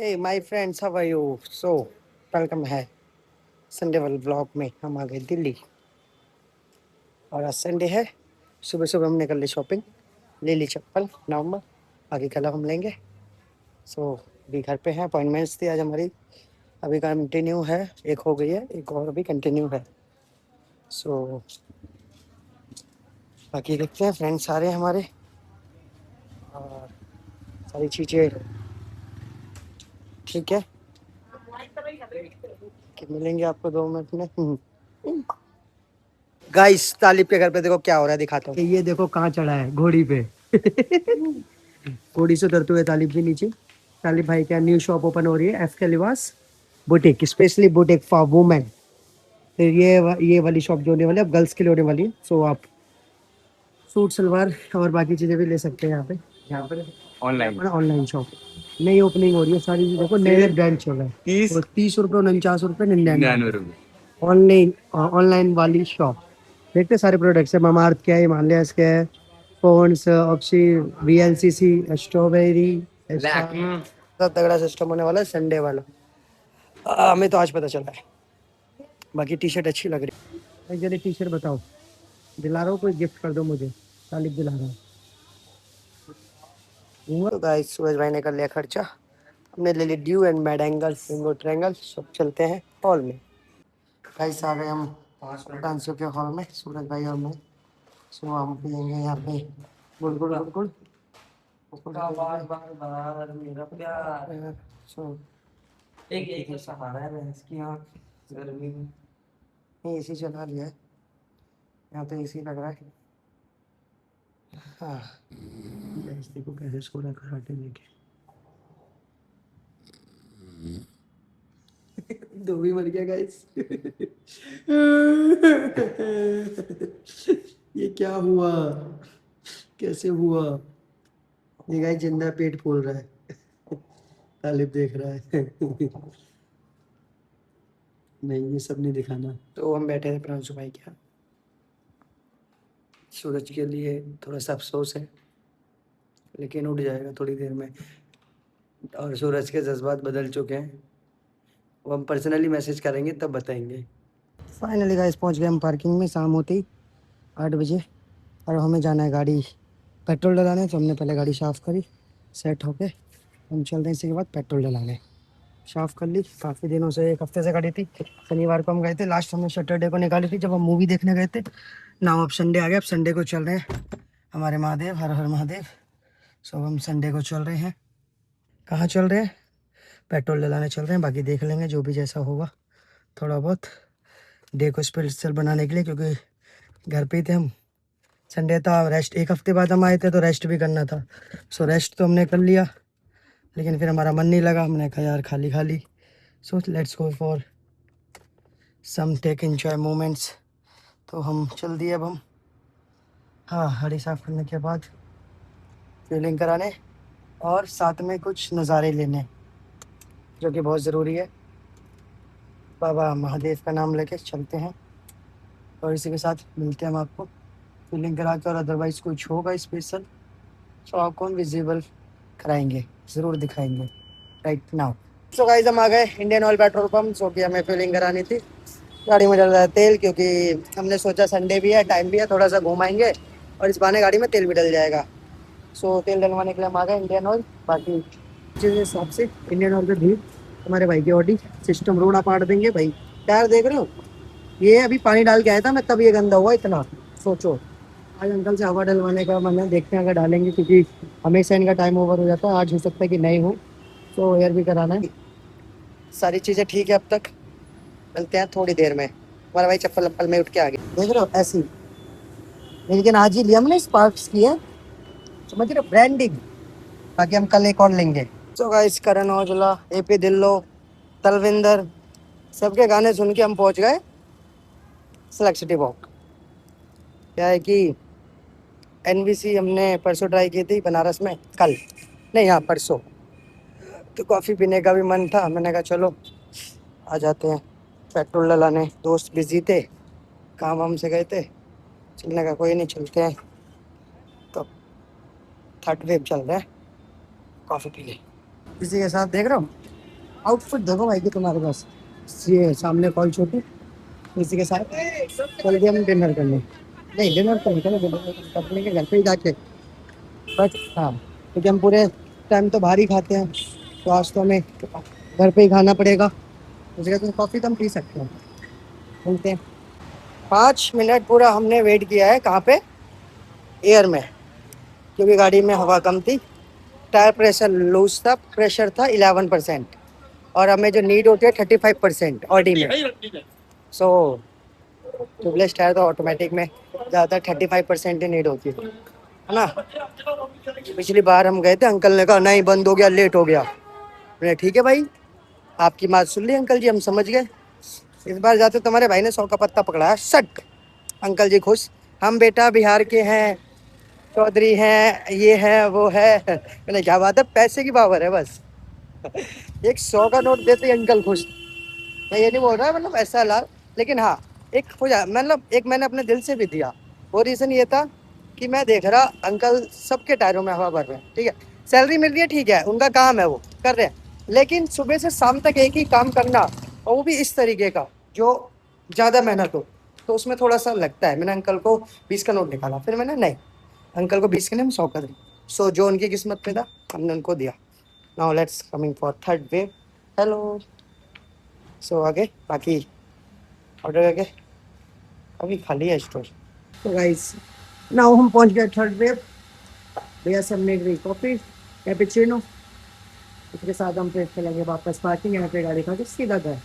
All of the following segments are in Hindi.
Hey my friends, how are you? So, welcome है संडे वाले ब्लॉग में। हम आ गए दिल्ली और आज संडे है। सुबह सुबह हमने कर ली शॉपिंग, ले ली चप्पल नॉर्मल, आगे कल हम लेंगे। सो अभी घर पे हैं, अपॉइंटमेंट्स थी आज हमारी, अभी कंटिन्यू है, एक हो गई है, एक और अभी कंटिन्यू है। सो बाकी देखते हैं, फ्रेंड्स आ रहे हैं हमारे और सारी चीज़ें ठीक है कि मिलेंगे आपको 2 मिनट में। गाइस तालिब के घर पे देखो क्या हो रहा है, दिखाता हूँ। ये देखो कहाँ चढ़ा है, घोड़ी पे। घोड़ी से उतरते हुए तालिब भी नीचे। तालिब भाई का न्यू शॉप ओपन हो रही है, एफ के लिबास boutique, specially boutique for women. फिर ये वाली शॉप जो होने वाली है अब गर्ल्स के लिए होने वाली है। सो आप सूट सलवार और बाकी चीजें भी ले सकते हैं यहाँ पे ऑनलाइन ऑनलाइन शॉप नई ओपनिंग हो रही है। सारी देखो नए ब्रांड चल रहा है, 30 रुपये 49 रुपये 99 ऑनलाइन ऑनलाइन वाली शॉप। देखते हैं सारे प्रोडक्ट्स है, ममार्थ के है, हिमालयस के है, पॉन्ड्स, ऑक्सी, वीएलसीसी, स्ट्रॉबेरी, सब तगड़ा सिस्टम होने वाला है संडे वाला। हमें तो आज पता चला है। बाकी टी शर्ट अच्छी लग रही है। जरा टी शर्ट बताओ, दिला रहा हूँ, कोई गिफ्ट कर दो मुझे, तालिब दिला रहा हूँ। तो गाइस सूरज भाई ने कर लिया खर्चा, हमने ले ली ड्यू एंड मैड एंगल फिंगो ट्रायंगल। सब चलते हैं हॉल में। गाइस आ गए हम डांसियों के हॉल में, सूरज भाई और मैं। सो हम पियेंगे यहाँ पे गुड़गुड़ गुड़गुड़ बार बार बार मेरा प्यार। सो एक सहारा है भैंस की, यहाँ गर्मी में नहीं एसी चला लिया है, यहाँ तो एसी लग रहा है। हाँ गाइस देखो कैसे सो रहा है खराटे लेके। दो भी मर गया गाइस। ये क्या हुआ, कैसे हुआ? ये गाइस जिंदा पेट फूल रहा है। तालिब देख रहा है। नहीं ये सब नहीं दिखाना। तो हम बैठे थे प्रांशु भाई के यहाँ। सूरज के लिए थोड़ा सा अफसोस है, लेकिन उठ जाएगा थोड़ी देर में। और सूरज के जज्बात बदल चुके हैं, वो हम पर्सनली मैसेज करेंगे तब बताएंगे। फाइनली गाइस पहुंच गए हम पार्किंग में, शाम होती 8 बजे। और हमें जाना है गाड़ी पेट्रोल डलाने, तो हमने पहले गाड़ी साफ़ करी, सेट होके हम चल रहे हैं। इसी के बाद पेट्रोल डलाने साफ़ कर ली, काफ़ी दिनों से, एक हफ्ते से गाड़ी थी। शनिवार को हम गए थे लास्ट, हमने सैटरडे को निकाली थी जब हम मूवी देखने गए थे। नाउ अब संडे आ गया, अब संडे को चल रहे हैं हमारे महादेव, हर हर महादेव। सो हम संडे को चल रहे हैं, कहाँ चल रहे हैं? पेट्रोल डलाने चल रहे हैं। बाकी देख लेंगे जो भी जैसा होगा, थोड़ा बहुत डे को स्पेशल बनाने के लिए, क्योंकि घर पे ही थे हम। संडे था, रेस्ट, एक हफ्ते बाद हम आए थे तो रेस्ट भी करना था। सो रेस्ट तो हमने कर लिया, लेकिन फिर हमारा मन नहीं लगा, हमने कहा यार खाली खाली, so let's go for some take enjoy moments. तो हम चल दिए अब हम, हाँ गाड़ी साफ करने के बाद फीलिंग कराने और साथ में कुछ नज़ारे लेने, जो कि बहुत ज़रूरी है। बाबा महादेव का नाम लेके चलते हैं और इसी के साथ मिलते हैं हम आपको फीलिंग करा के। और अदरवाइज़ कुछ होगा स्पेशल तो आपको हम विजिबल कराएंगे, ज़रूर दिखाएंगे राइट नाउ। सो गाइस हम आ गए इंडियन ऑयल पेट्रोल पंप, जो कि हमें फिलिंग करानी थी। गाड़ी में डल रहा है तेल, क्योंकि हमने सोचा संडे भी है, टाइम भी है, थोड़ा सा घुमाएंगे और इस बहाने गाड़ी में तेल भी डल जाएगा। सो तेल डलवाने के लिए हम आ गए इंडियन ऑयल। बाकी जिस हिसाब से इंडियन ऑयल पे भीड़, हमारे भाई की ऑडी सिस्टम रोड़ा पाट देंगे भाई। टायर देख रहे हो, ये अभी पानी डाल के आया था मैं, तब ये गंदा हुआ इतना। सोचो आज अंकल से हवा डलवाने का मन है, देखते हैं अगर डालेंगे, क्योंकि हमेशा इनका टाइम ओवर हो जाता है। आज हो सकता है कि नहीं हो, तो एयर भी कराना है। सारी चीज़ें ठीक है अब तक, मिलते हैं थोड़ी देर में। हमारा भाई चप्पल अप्पल में उठ के आ गया, देख रहे हो ऐसी। लेकिन आज ही लिया हमने स्पार्क्स की है, समझ रहे हो, ब्रांडिंग। बाकी हम कल एक और लेंगे। So guys Karan Aujla, AP Dhillon, Talwinder, सबके गाने सुन के हम पहुंच गए सिलेक्ट सिटी वॉक। क्या है कि एनवीसी हमने परसों ट्राई की थी बनारस में, कल नहीं, हाँ परसों। तो कॉफ़ी पीने का भी मन था, मैंने कहा चलो आ जाते हैं पेट्रोल डलाने। दोस्त बिजी थे, काम वाम से गए थे, चलने का कोई नहीं, चलते हैं। तो थर्ड वेव चल रहा है, कॉफ़ी पी ले। इसी के साथ देख रहा हूँ आउटफिट देखो भाई कि तुम्हारे पास, ये सामने कॉल छोटू, इसी के साथ चल दिया हम डिनर करने। नहीं डिनर तो नहीं करेंगे, डिनर कर लेंगे घर पे ही जाके। बट हाँ, क्योंकि हम पूरे टाइम तो बाहर ही खाते हैं, तो आज तो हमें घर पे ही खाना पड़ेगा। उसके बाद कॉफ़ी तो हम पी सकते हैं। मिलते हैं। 5 मिनट पूरा हमने वेट किया है, कहाँ पे, एयर में, क्योंकि गाड़ी में हवा कम थी, टायर प्रेशर लूज था, प्रेशर था 11%, और हमें जो नीड होती है 35% ऑडी में। सो ट्यूबलेस टायर तो ऑटोमेटिक में ज़्यादा 35% ही नीड होती है ना। पिछली बार हम गए थे, अंकल ने कहा नहीं बंद हो गया, लेट हो गया। मैंने ठीक है भाई, आपकी बात सुन ली अंकल जी, हम समझ गए। इस बार जाते तुम्हारे भाई ने 100 का पत्ता पकड़ा है, सट, अंकल जी खुश। हम बेटा बिहार के हैं, चौधरी हैं, ये है वो है। मैंने क्या बात है, पैसे की पावर है बस। एक 100 का नोट देते ही अंकल खुश। मैं ये नहीं बोल रहा मतलब ऐसा लाल, लेकिन हाँ, एक हो जा मतलब एक मैंने अपने दिल से भी दिया। वो रीज़न ये था कि मैं देख रहा अंकल सबके टायरों में हवा भर रहे हैं, ठीक है, सैलरी मिल रही है, ठीक है, उनका काम है, वो कर रहे हैं, लेकिन सुबह से शाम तक एक ही काम करना, और वो भी इस तरीके का जो ज़्यादा मेहनत हो, तो उसमें थोड़ा सा लगता है। मैंने अंकल को 20 का नोट निकाला, फिर मैंने नहीं, अंकल को 20 के नहीं, हम 100 का दें। सो जो उनकी किस्मत में था हमने उनको दिया। Now let's coming for third wave. Hello. So आगे बाकी ऑर्डर करके अभी खाली है स्टोर। तो गाइस नाउ हम पहुंच गए थर्ड वेव। भैया से हमने एक कॉफी कैपेचिनो, इसके साथ हम फिर चलेंगे वापस पार्किंग, यहाँ पे गाड़ी खा के सीधा घर।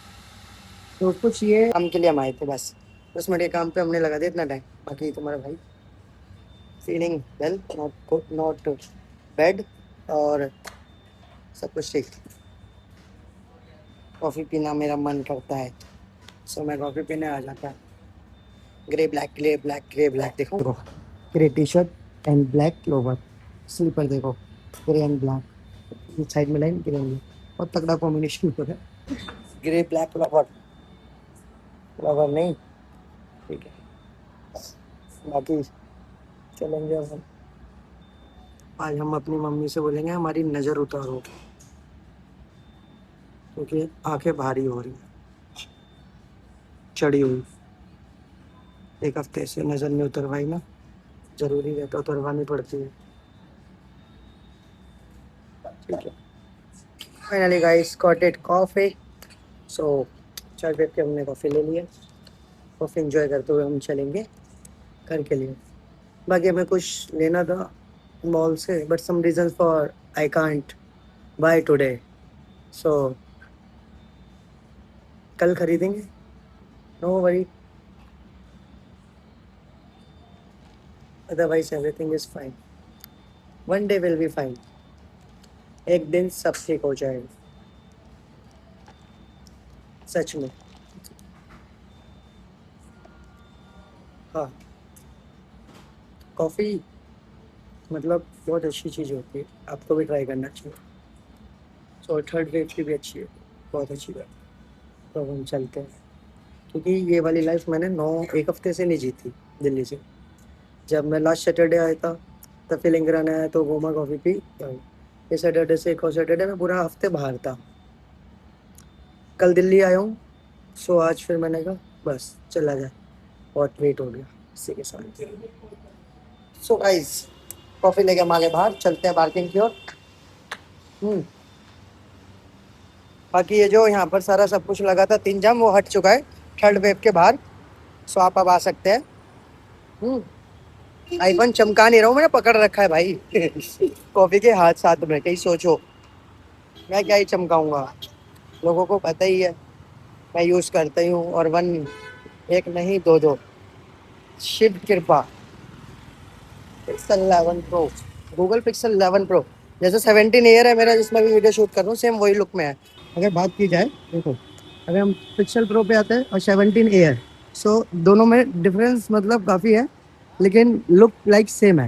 तो कुछ ये काम के लिए हम आए थे बस, 10 मिनट के काम पे हमने लगा दिया इतना टाइम। बाकी तुम्हारा भाई feeling well, not good, not bad, और सब कुछ ठीक। कॉफ़ी पीना मेरा मन करता है, सो मैं कॉफ़ी पीने आ जाता है। Grey black, grey black, grey black, देखो grey T shirt and black lower, slipper देखो, ग्रे एंड ब्लैक, साइड में लाइन ग्रे एंड, बहुत तगड़ा कॉम्बिनेशन हो है। ग्रे ब्लैक लोवर, लोवर नहीं, ठीक है। बाकी चलेंगे अब हम। आज हम अपनी मम्मी से बोलेंगे हमारी नज़र उतारो, क्योंकि आंखें भारी हो रही हैं, चढ़ी हुई। एक हफ्ते से नज़र नहीं उतरवाई ना, जरूरी रहता उतरवानी पड़ती है, ठीक है। Finally guys got it coffee. So चाय पे के हमने कॉफ़ी ले लिया, कॉफ़ी इंजॉय करते हुए हम चलेंगे घर के लिए। बाकी हमें कुछ लेना था मॉल से, but some reason for I can't buy today, so कल खरीदेंगे, no worry, otherwise everything is fine, one day will be fine, एक दिन सब ठीक हो जाएगा, सच में। हाँ, कॉफ़ी मतलब बहुत अच्छी चीज़ होती है, आपको भी ट्राई करना चाहिए। सो थर्ड वेव की भी अच्छी है, बहुत अच्छी बात। तो अब हम चलते हैं, क्योंकि ये वाली लाइफ मैंने 1 हफ्ते से नहीं जीती दिल्ली से। जब मैं लास्ट सैटरडे आया था तब फीलिंग कराने आया तो गोमा कॉफ़ी पी। ये सैटरडे से एक और सैटरडे में पूरा हफ्ते बाहर था, कल दिल्ली आया हूँ, सो आज फिर मैंने कहा बस चला जाए, बहुत वेट हो गया इसी के साथ। सो गाइस कॉफ़ी लेके हम आगे बाहर चलते हैं पार्किंग की ओर। बाकी ये जो यहाँ पर सारा सब कुछ लगा था तीन जाम, वो हट चुका है थर्ड वेव के बाहर, सो आप अब आ सकते हैं। आईफोन चमका नहीं रहा हूँ, मैंने पकड़ रखा है भाई कॉफी के हाथ साथ में, कहीं सोचो मैं क्या ही चमकाऊंगा, लोगों को पता ही है मैं यूज करता ही हूँ, और वन एक नहीं दो दो, शिव कृपा। Pixel 11 pro, Google pixel 11 pro, जैसे 17 एयर है मेरा जिसमें भी वीडियो शूट कर रहा हूँ, सेम वही लुक में है। अगर बात की जाए देखो, अगर हम पिक्सल प्रो पे आते हैं और 17 एयर, सो दोनों में डिफरेंस मतलब काफ़ी है, लेकिन लुक लाइक सेम है।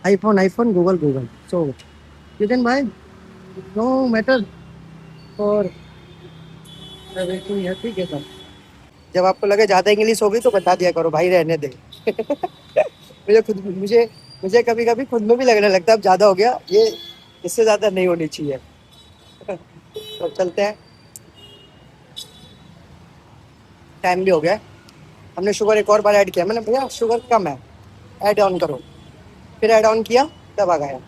IPhone iPhone, Google Google, so you can buy, no matter for everything है, ठीक है सर। जब आपको लगे ज़्यादा इंग्लिश होगी तो बता दिया करो भाई, रहने दे मुझे मुझे कभी कभी खुद में भी लगने लगता है अब ज़्यादा हो गया ये, इससे ज़्यादा नहीं होनी चाहिए तो चलते हैं, टाइम भी हो गया है। हमने शुगर एक और बार ऐड किया, मैंने भैया शुगर कम है, ऐड ऑन करो, फिर ऐड ऑन किया तब आ गया।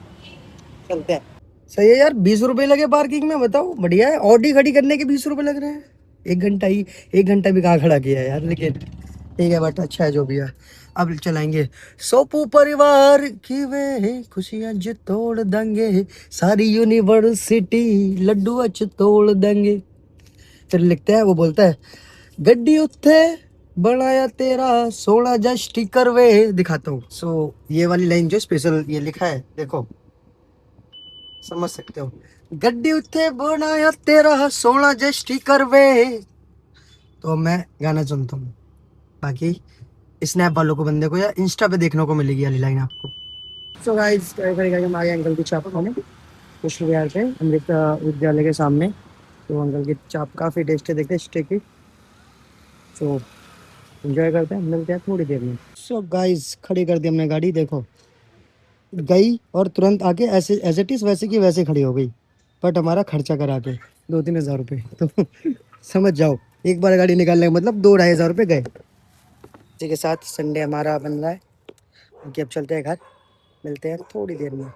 चलते हैं। सही है यार, 20 रुपए लगे पार्किंग में, बताओ बढ़िया है। ऑडी खड़ी करने के 20 रुपए लग रहे हैं। 1 घंटा ही, 1 घंटा भी कहाँ खड़ा किया है यार, लेकिन ठीक है बट अच्छा है जो भी है। अब चलाएंगे सोपू परिवार की वे खुशियां जो तोड़ देंगे, सारी यूनिवर्सिटी लड्डू अच तोड़ देंगे। फिर लिखते हैं, वो बोलता है गड्डी उत्थे बनाया तेरा सोना जा स्टिकर वे, दिखाता हूँ। सो ये वाली लाइन जो स्पेशल ये लिखा है देखो, समझ सकते हो। गड्डी उत्थे बनाया तेरा सोना जा स्टिकर वे। तो मैं गाना सुनता हूँ, बाकी स्नैप वालों को, बंदे को या इंस्टा पे देखने को मिलेगी वाली लाइन आपको। सो गाइस हम आ गए अंकल की चाप खाने पुष्प विहार पे, अमृत विद्यालय के सामने। तो अंकल की चाप काफ़ी टेस्टी देखते हैं स्टे की। सो एंजॉय करते हैं, मिलते हैं थोड़ी देर में। सो गाइस खड़ी कर दी हमने गाड़ी, देखो गई और तुरंत आके ऐसे एज इट इज वैसे की वैसे खड़ी हो गई, बट हमारा खर्चा करा के 2-3 हज़ार रुपये तो समझ जाओ, एक बार गाड़ी निकालने का मतलब 2-2.5 हज़ार रुपये गए। इसी के साथ संडे हमारा बन रहा है, क्योंकि अब चलते हैं घर, मिलते हैं थोड़ी देर में।